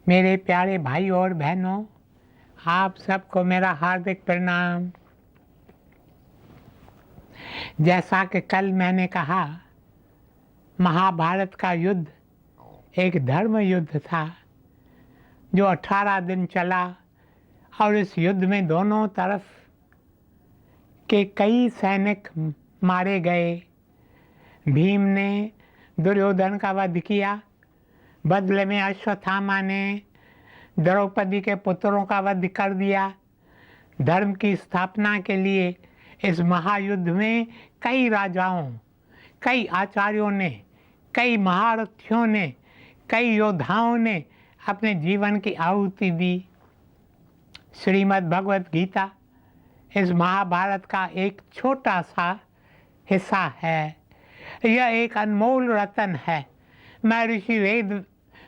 मेरे प्यारे भाई और बहनों, आप सबको मेरा हार्दिक प्रणाम। जैसा कि कल मैंने कहा, महाभारत का युद्ध एक धर्म युद्ध था जो 18 दिन चला और इस युद्ध में दोनों तरफ के कई सैनिक मारे गए। भीम ने दुर्योधन का वध किया, बदले में अश्वत्थामा ने द्रौपदी के पुत्रों का वध कर दिया। धर्म की स्थापना के लिए इस महायुद्ध में कई राजाओं, कई आचार्यों ने, कई महारथियों ने, कई योद्धाओं ने अपने जीवन की आहुति दी। श्रीमद् भगवत गीता इस महाभारत का एक छोटा सा हिस्सा है। यह एक अनमोल रत्न है।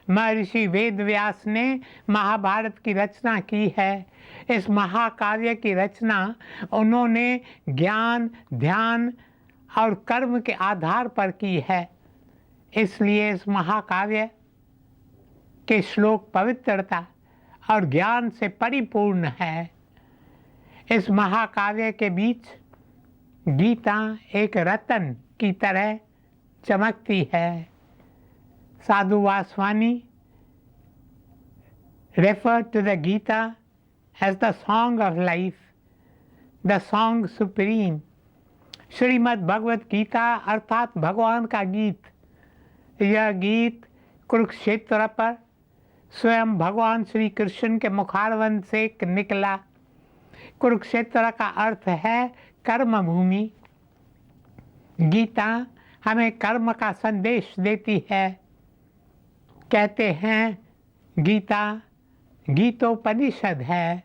महर्षि वेद व्यास ने महाभारत की रचना की है। इस महाकाव्य की रचना उन्होंने ज्ञान, ध्यान और कर्म के आधार पर की है। इसलिए इस महाकाव्य के श्लोक पवित्रता और ज्ञान से परिपूर्ण है। इस महाकाव्य के बीच गीता एक रत्न की तरह चमकती है। साधु Vaswani referred to the Gita as the song of life, the song supreme. Shrimad Bhagavad Gita अर्थात भगवान का गीत। यह गीत कुरुक्षेत्र पर स्वयं भगवान श्री कृष्ण के मुखारविंद से निकला। कुरुक्षेत्र का अर्थ है कर्म भूमि। गीता हमें कर्म का संदेश देती है। कहते हैं गीता गीतोपनिषद है,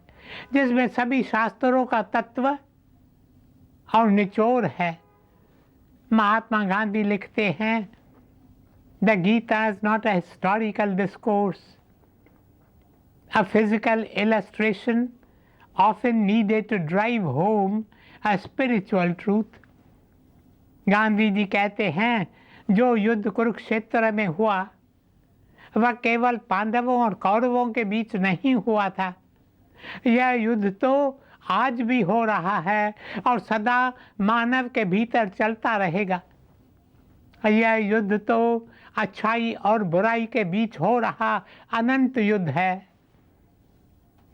जिसमें सभी शास्त्रों का तत्व और निचोड़ है। महात्मा गांधी लिखते हैं, the Gita is not a historical discourse, a physical illustration often needed to drive home a spiritual truth. Gandhi ji कहते हैं, जो युद्ध कुरुक्षेत्र में हुआ वह केवल पांडवों और कौरवों के बीच नहीं हुआ था। यह युद्ध तो आज भी हो रहा है और सदा मानव के भीतर चलता रहेगा। यह युद्ध तो अच्छाई और बुराई के बीच हो रहा अनंत युद्ध है।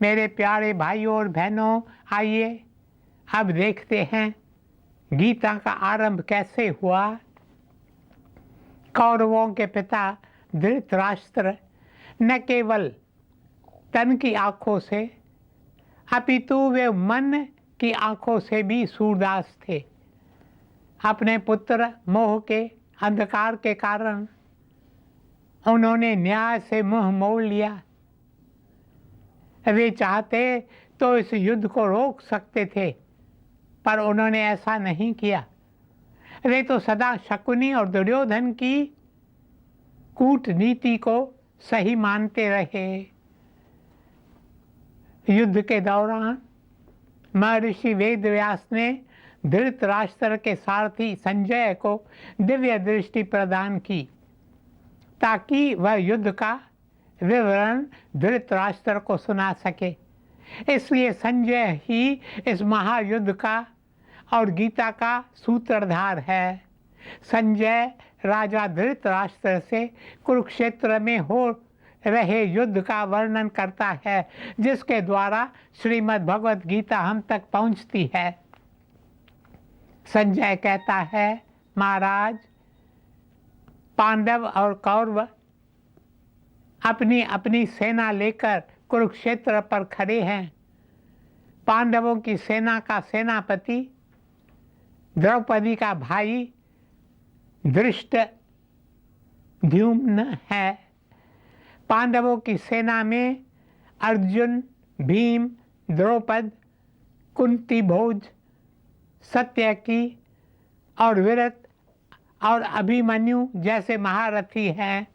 मेरे प्यारे भाइयों और बहनों, आइए अब देखते हैं गीता का आरंभ कैसे हुआ। कौरवों के पिता धृतराष्ट्र न केवल तन की आंखों से अपितु वे मन की आंखों से भी सूरदास थे। अपने पुत्र मोह के अंधकार के कारण उन्होंने न्याय से मुंह मोड़ लिया। वे चाहते तो इस युद्ध को रोक सकते थे, पर उन्होंने ऐसा नहीं किया। वे तो सदा शकुनी और दुर्योधन की कूटनीति को सही मानते रहे। युद्ध के दौरान महर्षि वेदव्यास ने धृतराष्ट्र के सारथी संजय को दिव्य दृष्टि प्रदान की, ताकि वह युद्ध का विवरण धृतराष्ट्र को सुना सके। इसलिए संजय ही इस महायुद्ध का और गीता का सूत्रधार है। संजय राजा धृतराष्ट्र से कुरुक्षेत्र में हो रहे युद्ध का वर्णन करता है, जिसके द्वारा श्रीमद् भगवत गीता हम तक पहुंचती है। संजय कहता है, महाराज, पांडव और कौरव अपनी अपनी सेना लेकर कुरुक्षेत्र पर खड़े हैं। पांडवों की सेना का सेनापति द्रौपदी का भाई धृष्टद्युम्न है। पांडवों की सेना में अर्जुन, भीम, द्रौपद, कुंती भोज, सत्यकी और विरत और अभिमन्यु जैसे महारथी हैं।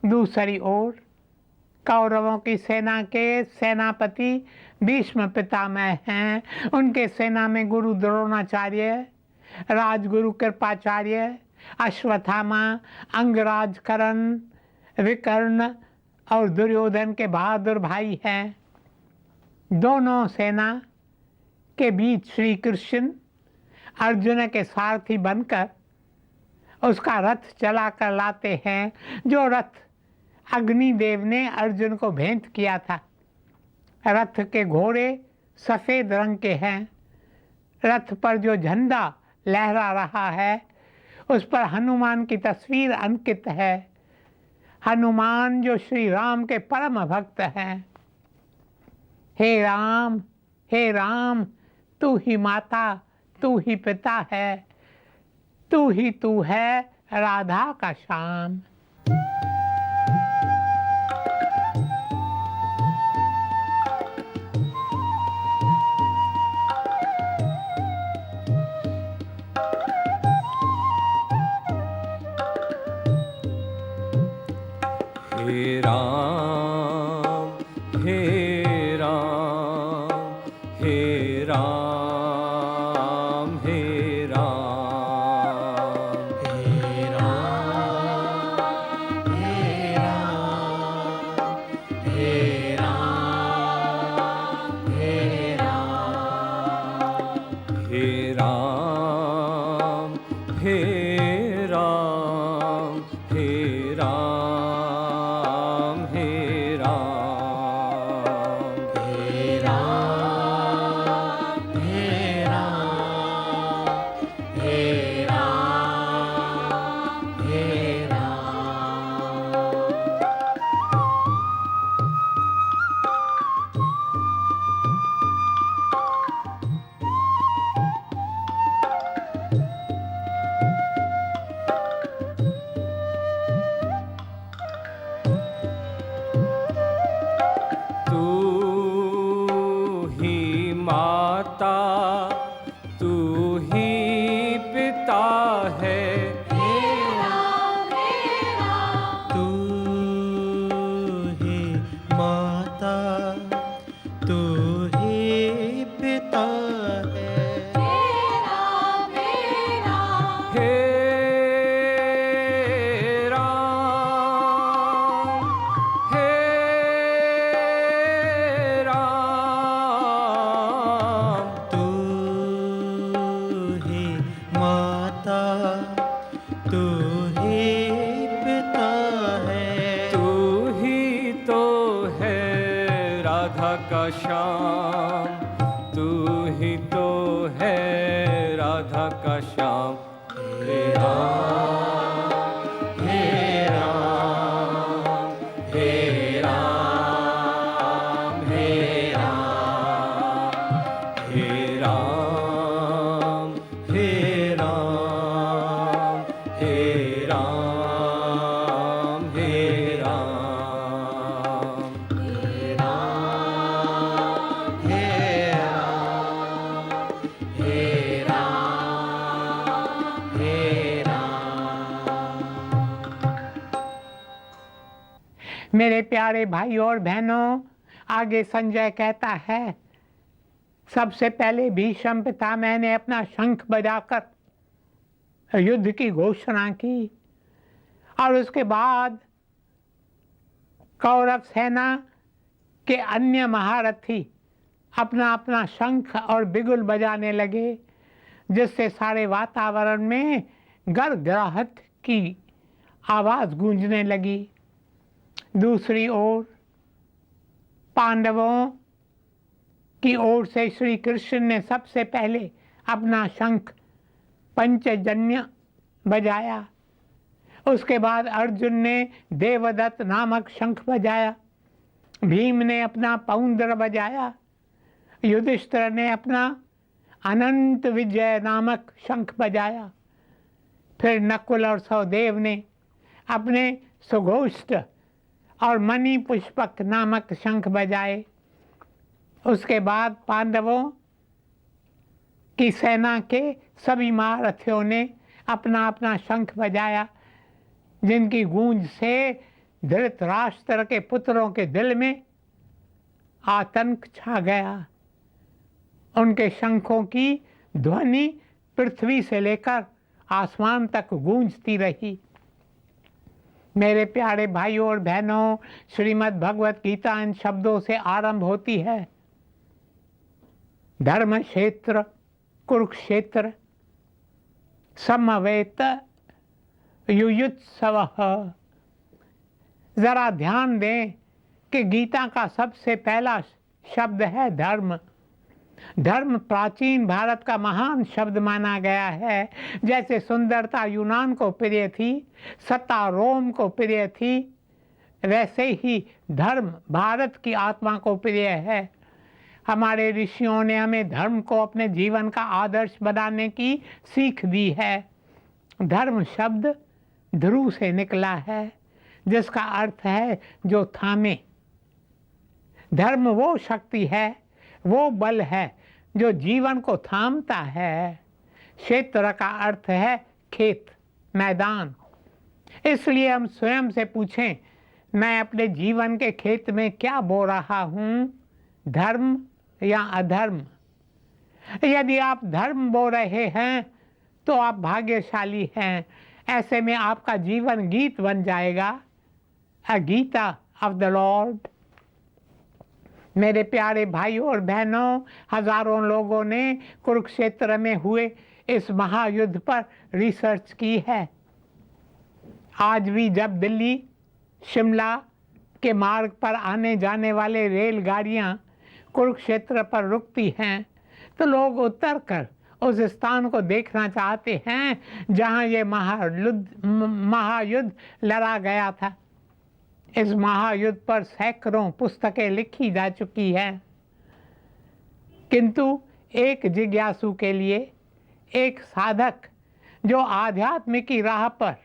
दूसरी ओर कौरवों की सेना के सेनापति भीष्म पितामह हैं। उनके सेना में गुरु द्रोणाचार्य, राजगुरु कृपाचार्य, अश्वत्थामा, अंगराज कर्ण, विकर्ण और दुर्योधन के बहादुर भाई हैं। दोनों सेना के बीच श्री कृष्ण अर्जुन के सारथी बनकर उसका रथ चला कर लाते हैं, जो रथ अग्निदेव ने अर्जुन को भेंट किया था। रथ के घोड़े सफ़ेद रंग के हैं। रथ पर जो झंडा लहरा रहा है उस पर हनुमान की तस्वीर अंकित है। हनुमान जो श्री राम के परम भक्त हैं। हे राम, तू ही माता, तू ही पिता है, तू है राधा का श्याम। हे राम, हे राम, हे राम, हे राम, हे राम, हे राम, हे राम, हे राम, हे राम, हे राम, हे राम, हे राम, हे राम, हे राम, हे राम, हे राम। तू ही माता, तू ही पिता है। तू ही माता, तू ही पिता है। हे राम, हे राम, तू ही माता, तू ही पिता है। तू ही तो है राधा का श्याम, तू ही तो है राधा का श्याम। हे राम, हे राम, हे राम, हे राम, हे राम, हे राम, हे राम, हे राम, हे राम, हे राम, हे राम, हे राम। मेरे प्यारे भाई और बहनों, आगे संजय कहता है, सबसे पहले भीष्म पितामह ने अपना शंख बजाकर युद्ध की घोषणा की और उसके बाद कौरव सेना के अन्य महारथी अपना अपना शंख और बिगुल बजाने लगे, जिससे सारे वातावरण में गड़गड़ाहट की आवाज़ गूंजने लगी। दूसरी ओर पांडवों की ओर से श्री कृष्ण ने सबसे पहले अपना शंख पंचजन्य बजाया। उसके बाद अर्जुन ने देवदत्त नामक शंख बजाया। भीम ने अपना पौंद्र बजाया। युधिष्ठिर ने अपना अनंत विजय नामक शंख बजाया। फिर नकुल और सहदेव ने अपने सुघोष्ठ और मणि पुष्पक नामक शंख बजाए। उसके बाद पांडवों की सेना के सभी महारथियों ने अपना अपना शंख बजाया, जिनकी गूंज से धृतराष्ट्र के पुत्रों के दिल में आतंक छा गया। उनके शंखों की ध्वनि पृथ्वी से लेकर आसमान तक गूंजती रही। मेरे प्यारे भाइयों और बहनों, श्रीमद् भगवत गीता इन शब्दों से आरंभ होती है। धर्म क्षेत्र कुरुक्षेत्र समवेत युयुत्सवः। जरा ध्यान दें कि गीता का सबसे पहला शब्द है धर्म। धर्म प्राचीन भारत का महान शब्द माना गया है। जैसे सुंदरता यूनान को प्रिय थी, सत्ता रोम को प्रिय थी, वैसे ही धर्म भारत की आत्मा को प्रिय है। हमारे ऋषियों ने हमें धर्म को अपने जीवन का आदर्श बनाने की सीख दी है। धर्म शब्द ध्रुव से निकला है, जिसका अर्थ है जो थामे। धर्म वो शक्ति है, वो बल है जो जीवन को थामता है। क्षेत्र का अर्थ है खेत, मैदान। इसलिए हम स्वयं से पूछें, मैं अपने जीवन के खेत में क्या बो रहा हूँ, धर्म या अधर्म? यदि आप धर्म बो रहे हैं तो आप भाग्यशाली हैं। ऐसे में आपका जीवन गीत बन जाएगा, अ गीता ऑफ द लॉर्ड। मेरे प्यारे भाइयों और बहनों, हजारों लोगों ने कुरुक्षेत्र में हुए इस महायुद्ध पर रिसर्च की है। आज भी जब दिल्ली शिमला के मार्ग पर आने जाने वाले रेलगाड़ियां कुरुक्षेत्र पर रुकती हैं तो लोग उतर कर उस स्थान को देखना चाहते हैं जहां ये महायुद्ध लड़ा गया था। इस महायुद्ध पर सैकड़ों पुस्तकें लिखी जा चुकी हैं, किंतु एक जिज्ञासु के लिए, एक साधक जो आध्यात्म की राह पर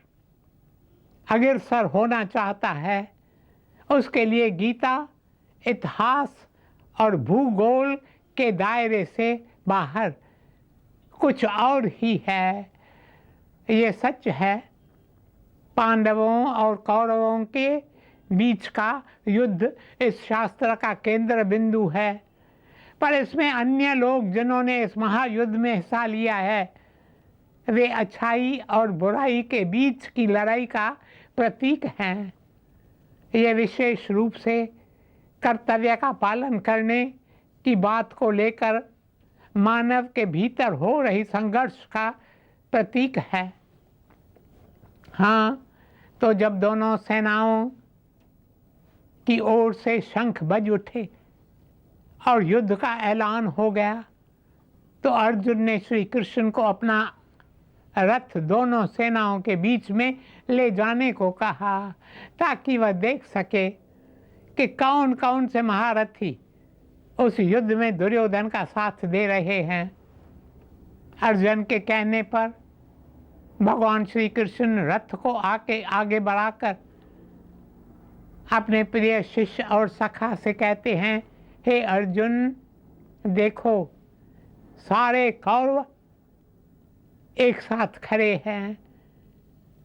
अग्रसर होना चाहता है, उसके लिए गीता इतिहास और भूगोल के दायरे से बाहर कुछ और ही है। ये सच है, पांडवों और कौरवों के बीच का युद्ध इस शास्त्र का केंद्र बिंदु है, पर इसमें अन्य लोग जिन्होंने इस महायुद्ध में हिस्सा लिया है, वे अच्छाई और बुराई के बीच की लड़ाई का प्रतीक हैं। ये विशेष रूप से कर्तव्य का पालन करने की बात को लेकर मानव के भीतर हो रही संघर्ष का प्रतीक है। हाँ, तो जब दोनों सेनाओं की ओर से शंख बज उठे और युद्ध का ऐलान हो गया, तो अर्जुन ने श्री कृष्ण को अपना रथ दोनों सेनाओं के बीच में ले जाने को कहा, ताकि वह देख सके कि कौन कौन से महारथी उस युद्ध में दुर्योधन का साथ दे रहे हैं। अर्जुन के कहने पर भगवान श्री कृष्ण रथ को आगे बढ़ाकर अपने प्रिय शिष्य और सखा से कहते हैं, हे अर्जुन, देखो सारे कौरव एक साथ खड़े हैं।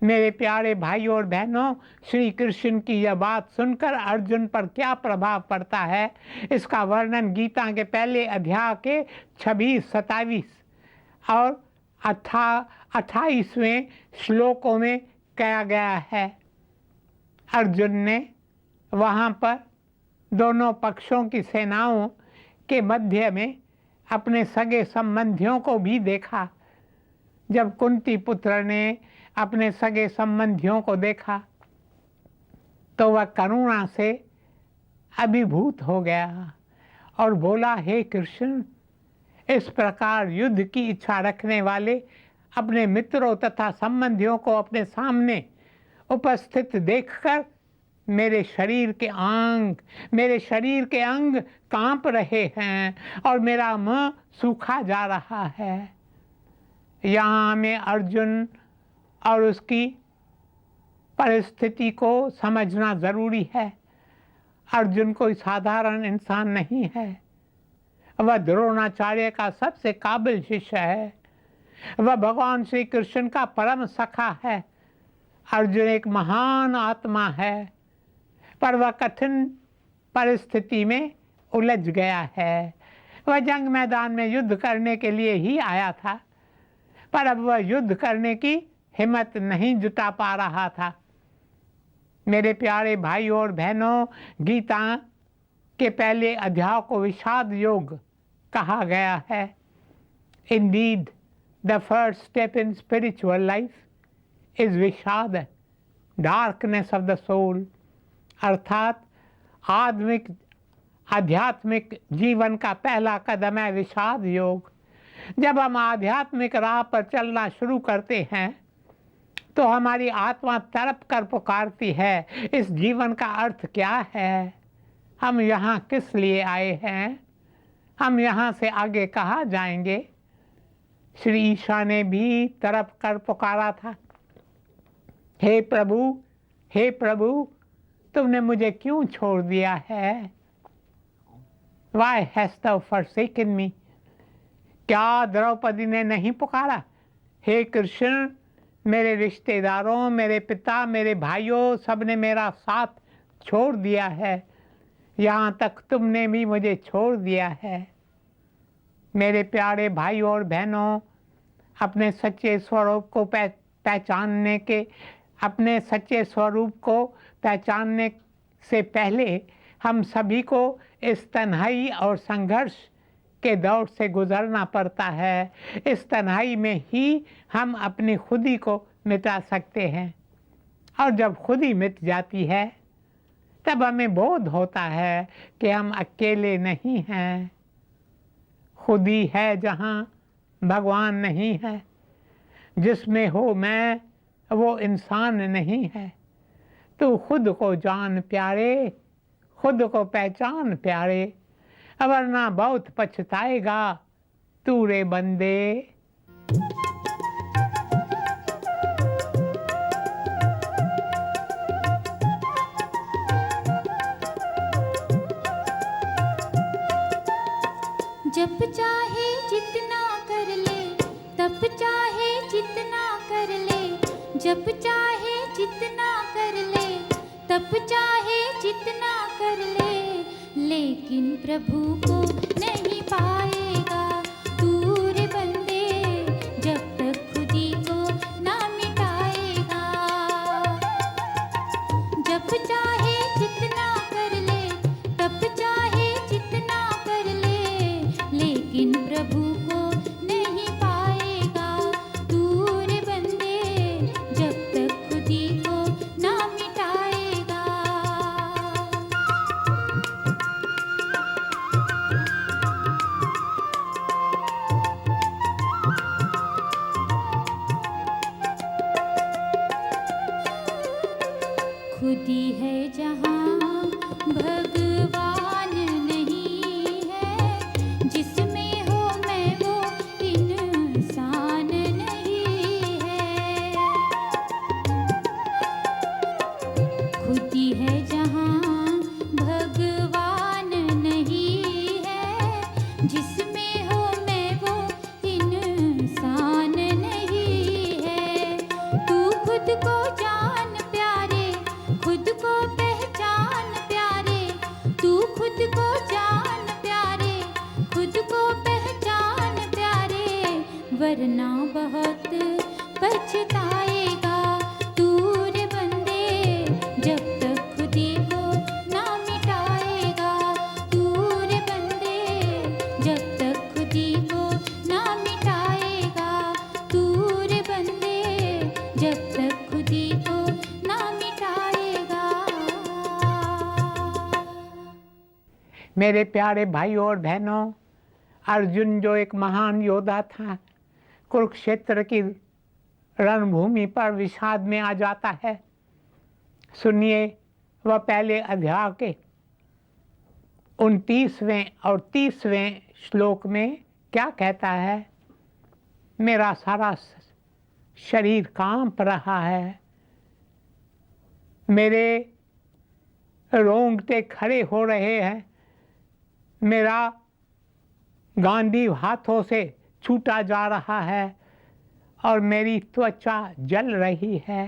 मेरे प्यारे भाइयों और बहनों, श्री कृष्ण की यह बात सुनकर अर्जुन पर क्या प्रभाव पड़ता है, इसका वर्णन गीता के पहले अध्याय के 26, 27 और 28वें श्लोकों में कहा गया है। अर्जुन ने वहाँ पर दोनों पक्षों की सेनाओं के मध्य में अपने सगे संबंधियों को भी देखा। जब कुंती पुत्र ने अपने सगे संबंधियों को देखा तो वह करुणा से अभिभूत हो गया और बोला, हे कृष्ण, इस प्रकार युद्ध की इच्छा रखने वाले अपने मित्रों तथा संबंधियों को अपने सामने उपस्थित देखकर मेरे शरीर के अंग कांप रहे हैं और मेरा मुंह सूखा जा रहा है। यहाँ हमें अर्जुन और उसकी परिस्थिति को समझना ज़रूरी है। अर्जुन कोई साधारण इंसान नहीं है, वह द्रोणाचार्य का सबसे काबिल शिष्य है, वह भगवान श्री कृष्ण का परम सखा है। अर्जुन एक महान आत्मा है, पर वह कठिन परिस्थिति में उलझ गया है। वह जंग मैदान में युद्ध करने के लिए ही आया था, पर अब वह युद्ध करने की हिम्मत नहीं जुटा पा रहा था। मेरे प्यारे भाइयों और बहनों, गीता के पहले अध्याय को विषाद योग कहा गया है। Indeed the first step in spiritual life is विषाद, डार्कनेस ऑफ द सोल, अर्थात आध्यात्मिक जीवन का पहला कदम है विषाद योग। जब हम आध्यात्मिक राह पर चलना शुरू करते हैं तो हमारी आत्मा तड़प कर पुकारती है, इस जीवन का अर्थ क्या है, हम यहाँ किस लिए आए हैं, हम यहाँ से आगे कहाँ जाएंगे। श्री ईशा ने भी तड़प कर पुकारा था, हे प्रभु तुमने मुझे क्यों छोड़ दिया है। Why hast thou forsaken me? क्या द्रौपदी ने नहीं पुकारा, हे कृष्ण मेरे रिश्तेदारों, मेरे पिता, मेरे भाइयों सब ने मेरा साथ छोड़ दिया है, यहाँ तक तुमने भी मुझे छोड़ दिया है। मेरे प्यारे भाइयों और बहनों, अपने सच्चे स्वरूप को पहचानने से पहले हम सभी को इस तन्हाई और संघर्ष के दौर से गुजरना पड़ता है। इस तन्हाई में ही हम अपनी खुदी को मिटा सकते हैं, और जब खुदी मिट जाती है तब हमें बोध होता है कि हम अकेले नहीं हैं। खुदी है जहाँ भगवान नहीं है, जिसमें हो मैं वो इंसान नहीं है। तू खुद को जान प्यारे, खुद को पहचान प्यारे, वरना बहुत पछताएगा तू रे बंदे। जब चाहे जितना कर ले, तब चाहे जितना कर ले, जब चाहे जितना कर ले, तब चाहे जितना कर ले, लेकिन प्रभु को नहीं पाएगा तू रे बंदे, जब तक खुदी को ना मिटाएगा। जब चाहे जितना कर ले, तब चाहे जितना कर ले, लेकिन प्रभु को नहीं पाएगा तू रे बंदे, जब तक खुदी को ना मिटाएगा। खुदी है जहाँ भगवान नहीं है, जिसमें हो मैं वो इंसान नहीं है। खुदी है जहाँ भगवान नहीं है, जिसमें हो मैं वो इंसान नहीं है। तू खुद को जान प्यारे, खुद को पहचान प्यारे, तू खुद को जान प्यारे, खुद को पहचान प्यारे, वरना बहुत पछताएगा तू रे बंदे, जब तक खुदी को ना मिटाएगा। तू रे बंदे, जब तक खुदी को ना मिटाएगा। तू रे बंदे, जब तक खुदी को ना मिटाएगा। मेरे प्यारे भाइयों और बहनों, अर्जुन जो एक महान योद्धा था, कुरुक्षेत्र की रणभूमि पर विषाद में आ जाता है। सुनिए वह पहले अध्याय के 29वें और 30वें श्लोक में क्या कहता है। मेरा सारा शरीर कांप रहा है, मेरे रोंगटे खड़े हो रहे हैं, मेरा गांडीव हाथों से छूटा जा रहा है और मेरी त्वचा जल रही है।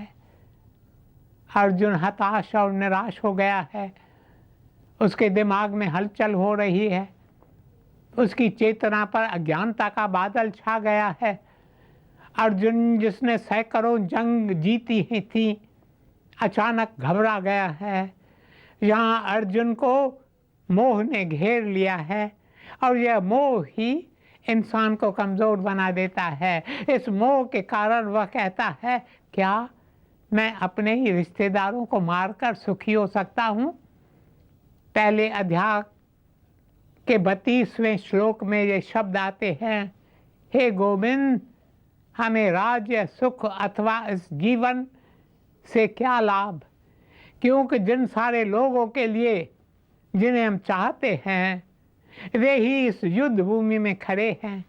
अर्जुन हताश और निराश हो गया है, उसके दिमाग में हलचल हो रही है, उसकी चेतना पर अज्ञानता का बादल छा गया है। अर्जुन जिसने सैकड़ों जंग जीती ही थी, अचानक घबरा गया है। यहाँ अर्जुन को मोह ने घेर लिया है और यह मोह ही इंसान को कमज़ोर बना देता है। इस मोह के कारण वह कहता है, क्या मैं अपने ही रिश्तेदारों को मारकर सुखी हो सकता हूँ? पहले अध्याय के 32वें श्लोक में ये शब्द आते हैं, हे गोविंद, हमें राज्य, सुख अथवा इस जीवन से क्या लाभ, क्योंकि जिन सारे लोगों के लिए जिन्हें हम चाहते हैं वे ही इस युद्ध भूमि में खड़े हैं।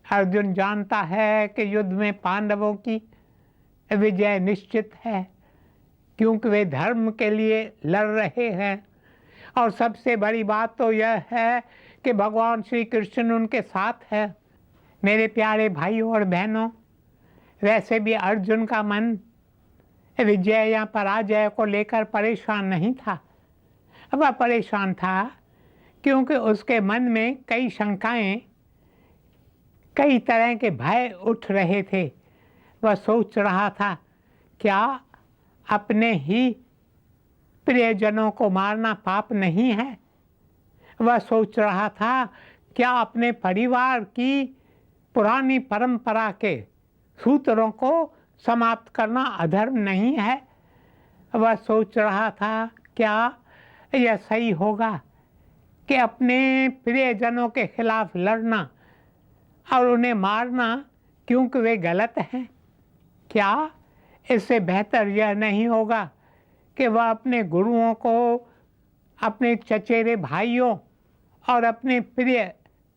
अर्जुन जानता है कि युद्ध में पांडवों की विजय निश्चित है, क्योंकि वे धर्म के लिए लड़ रहे हैं। और सबसे बड़ी बात तो यह है कि भगवान श्री कृष्ण उनके साथ है। मेरे प्यारे भाइयों और बहनों, वैसे भी अर्जुन का मन विजय या पराजय को लेकर परेशान नहीं था। वह परेशान था क्योंकि उसके मन में कई शंकाएं, कई तरह के भय उठ रहे थे। वह सोच रहा था, क्या अपने ही प्रियजनों को मारना पाप नहीं है? वह सोच रहा था, क्या अपने परिवार की पुरानी परंपरा के सूत्रों को समाप्त करना अधर्म नहीं है? वह सोच रहा था, क्या यह सही होगा कि अपने प्रियजनों के खिलाफ लड़ना और उन्हें मारना क्योंकि वे गलत हैं? क्या इससे बेहतर यह नहीं होगा कि वह अपने गुरुओं को, अपने चचेरे भाइयों और अपने प्रिय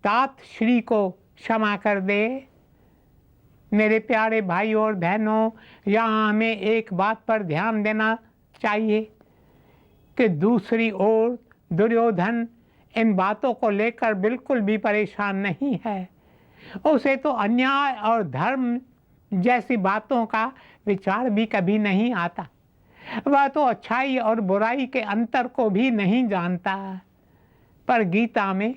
तात श्री को क्षमा कर दे? मेरे प्यारे भाइयों और बहनों, यहाँ हमें एक बात पर ध्यान देना चाहिए कि दूसरी ओर दुर्योधन इन बातों को लेकर बिल्कुल भी परेशान नहीं है। उसे तो अन्याय और धर्म जैसी बातों का विचार भी कभी नहीं आता। वह तो अच्छाई और बुराई के अंतर को भी नहीं जानता। पर गीता में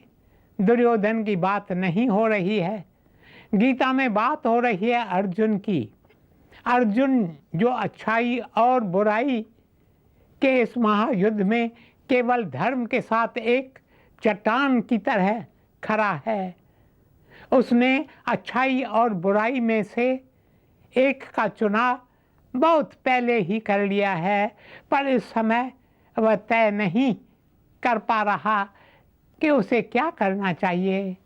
दुर्योधन की बात नहीं हो रही है, गीता में बात हो रही है अर्जुन की। अर्जुन जो अच्छाई और बुराई के इस महायुद्ध में केवल धर्म के साथ एक चट्टान की तरह खड़ा है। उसने अच्छाई और बुराई में से एक का चुनाव बहुत पहले ही कर लिया है, पर इस समय वह तय नहीं कर पा रहा कि उसे क्या करना चाहिए।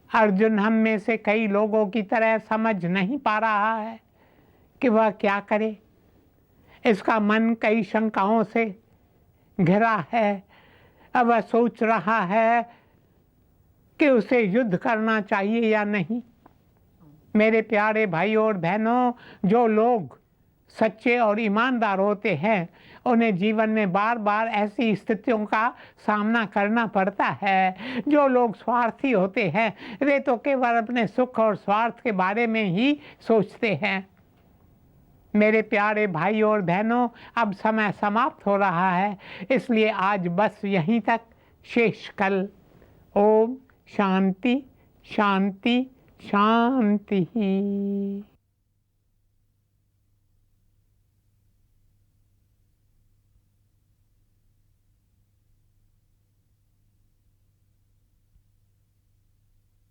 अर्जुन हम में से कई लोगों की तरह समझ नहीं पा रहा है कि वह क्या करे। इसका मन कई शंकाओं से घिरा है। अब वह सोच रहा है कि उसे युद्ध करना चाहिए या नहीं। मेरे प्यारे भाइयों और बहनों, जो लोग सच्चे और ईमानदार होते हैं उन्हें जीवन में बार बार ऐसी स्थितियों का सामना करना पड़ता है। जो लोग स्वार्थी होते हैं वे तो केवल अपने सुख और स्वार्थ के बारे में ही सोचते हैं। मेरे प्यारे भाइयों और बहनों, अब समय समाप्त हो रहा है, इसलिए आज बस यहीं तक शेष कल। ओम शांति शांति शांति।